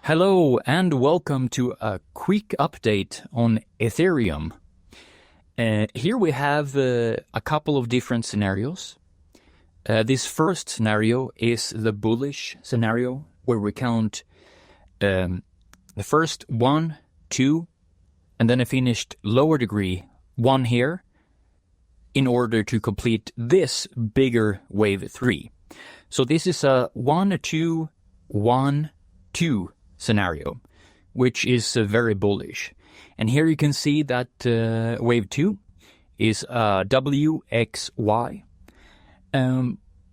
Hello and welcome to a quick update on Ethereum. Here we have a couple of different scenarios. This first scenario is the bullish scenario where we count the first 1, 2, and then a finished lower degree 1 here in order to complete this bigger wave 3. So this is a 1, 2, 1, 2 scenario, which is very bullish. And here you can see that wave 2 is WXY,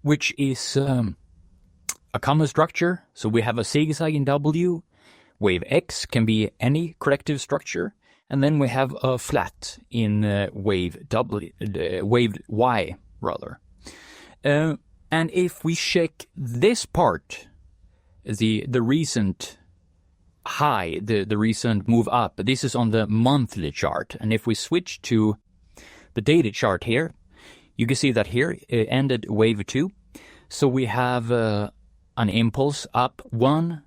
which is a common structure. So we have a zigzag in W, wave X can be any corrective structure, and then we have a flat in wave Y rather. And if we check this part, the recent high, the recent move up, this is on the monthly chart. And if we switch to the daily chart here, you can see that here it ended wave 2. So we have an impulse up 1,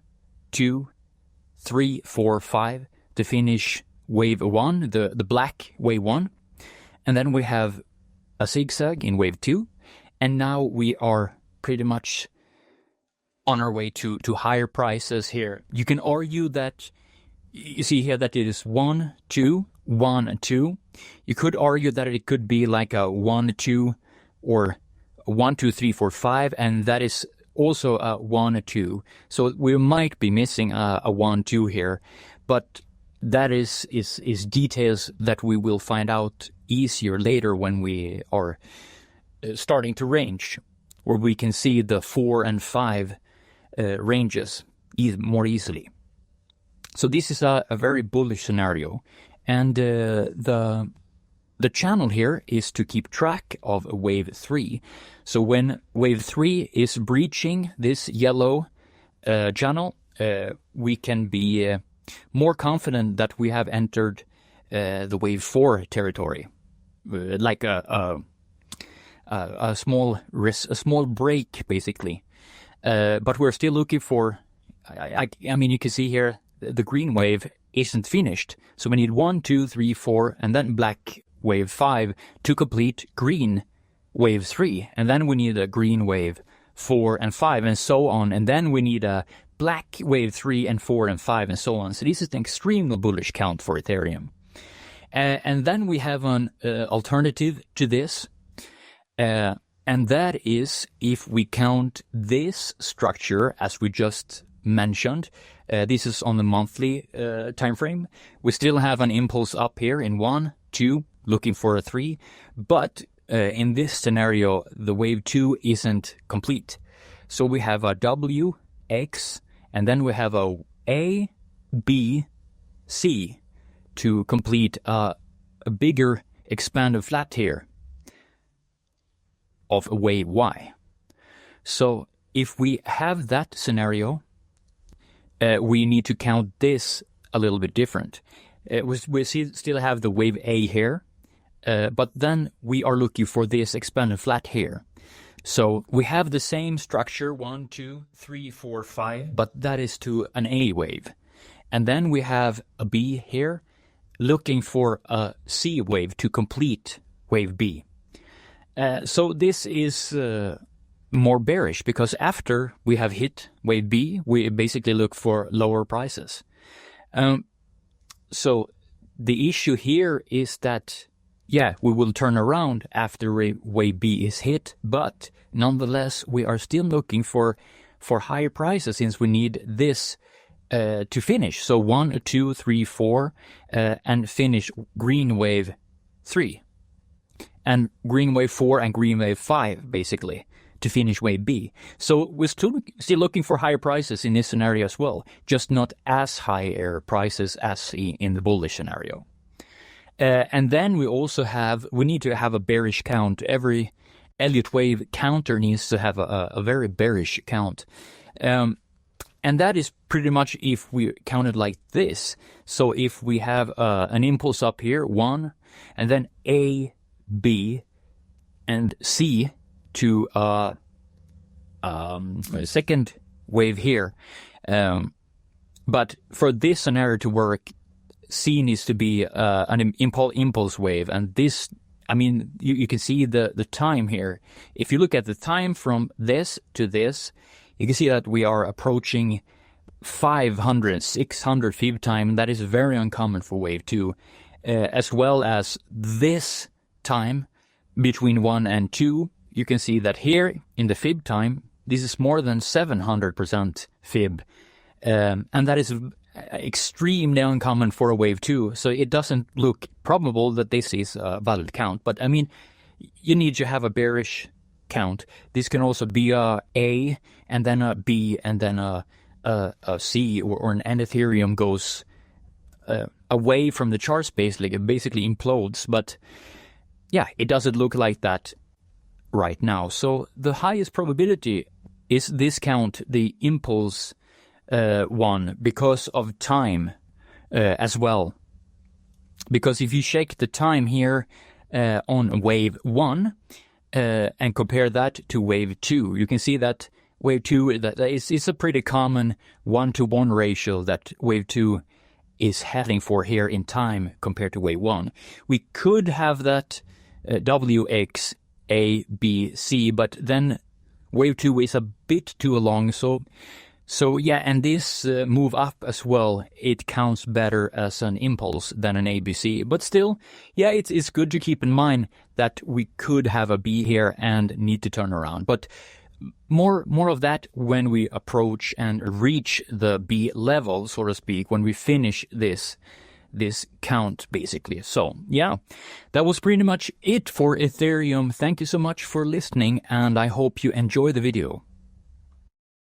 2, 3, 4, 5 to finish wave 1, the black wave 1. And then we have a zigzag in wave 2. And now we are pretty much on our way to higher prices here. You can argue that, you see here that it is 1, 2, 1, 2. You could argue that it could be like a 1, 2, or 1, 2, 3, 4, 5, and that is also a 1, 2. So we might be missing a 1, 2 here, but that is details that we will find out easier later when we are starting to range, where we can see the 4 and 5 ranges more easily. So this is a very bullish scenario, and the channel here is to keep track of wave 3. So when wave 3 is breaching this yellow channel, we can be more confident that we have entered the wave 4 territory, like a small break basically. But we're still looking for, I mean, you can see here, the green wave isn't finished. So we need 1, 2, 3, 4, and then black wave 5 to complete green wave 3. And then we need a green wave 4 and 5 and so on. And then we need a black wave 3 and 4 and 5 and so on. So this is an extremely bullish count for Ethereum. And then we have an alternative to this. And that is if we count this structure as we just mentioned. This is on the monthly time frame. We still have an impulse up here in 1, 2, looking for a 3. But in this scenario, the wave 2 isn't complete. So we have a W, X, and then we have A, B, C to complete a bigger expanded flat here of a wave Y. So if we have that scenario, we need to count this a little bit different. We still have the wave A here, but then we are looking for this expanded flat here. So we have the same structure, 1, 2, 3, 4, 5, but that is to an A wave. And then we have a B here, looking for a C wave to complete wave B. So this is more bearish because after we have hit wave B, we basically look for lower prices. So the issue here is that, yeah, we will turn around after wave B is hit, but nonetheless, we are still looking for higher prices since we need this to finish. So 1, 2, 3, 4, and finish green wave 3. And green wave 4 and green wave 5, basically, to finish wave B. So we're still looking for higher prices in this scenario as well, just not as higher prices as in the bullish scenario. And then we need to have a bearish count. Every Elliott Wave counter needs to have a very bearish count. And that is pretty much if we count it like this. So if we have an impulse up here, 1, and then A, B, and C to a second wave here, But for this scenario to work, C needs to be an impulse wave. And this, I mean, you can see the time here. If you look at the time from this to this, you can see that we are approaching 500, 600 fib time. That is very uncommon for wave 2, as well as this time between 1 and 2. You can see that here in the fib time, this is more than 700% fib. And that is extremely uncommon for a wave 2. So it doesn't look probable that this is a valid count. But I mean, you need to have a bearish count. This can also be a A and then a B and then a C, or an Ethereum goes away from the chart space, like it basically implodes. But yeah, it doesn't look like that right now. So the highest probability is this count, the impulse one, because of time as well. Because if you check the time here on wave 1 and compare that to wave 2, you can see that wave 2 that is a pretty common 1-to-1 ratio that wave 2 is heading for here in time compared to wave 1. We could have that WX A, B, C, but then wave 2 is a bit too long. So yeah, and this move up as well, it counts better as an impulse than an ABC. But still, yeah, it's good to keep in mind that we could have a B here and need to turn around. But more of that when we approach and reach the B level, so to speak, when we finish this count, basically. So yeah, that was pretty much it for Ethereum. Thank you so much for listening, and I hope you enjoy the video.